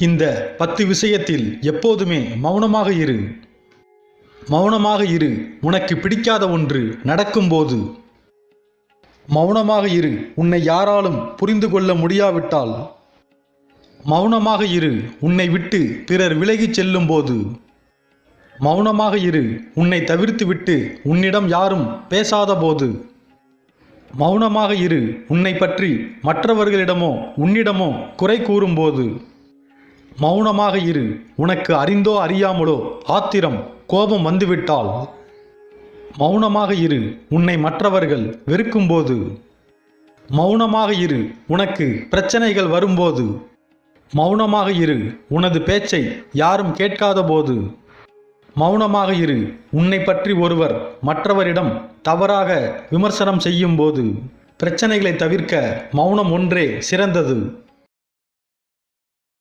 இந்த 10 விஷயத்தில் எப்போதுமே மௌனமாக இரு. மௌனமாக இரு உனக்கு பிடிக்காத ஒன்று நடக்கும்போது. மௌனமாக இரு உன்னை யாராலும் புரிந்து கொள்ள முடியாவிட்டால். மௌனமாக இரு உன்னை விட்டு பிறர் விலகிச் செல்லும்போது. மௌனமாக இரு உன்னை தவிர்த்துவிட்டு உன்னிடம் யாரும் பேசாத போது. மௌனமாக இரு உன்னை பற்றி மற்றவர்களிடமோ உன்னிடமோ குறை கூறும்போது. மௌனமாக இரு உனக்கு அறிந்தோ அறியாமலோ ஆத்திரம் கோபம் வந்துவிட்டால். மௌனமாக இரு உன்னை மற்றவர்கள் வெறுக்கும்போது. மௌனமாக இரு உனக்கு பிரச்சனைகள் வரும்போது. மௌனமாக இரு உனது பேச்சை யாரும் கேட்காத போது. மௌனமாக இரு உன்னை பற்றி ஒருவர் மற்றவரிடம் தவறாக விமர்சனம் செய்யும் போது. பிரச்சனைகளை தவிர்க்க மௌனம் ஒன்றே சிறந்தது.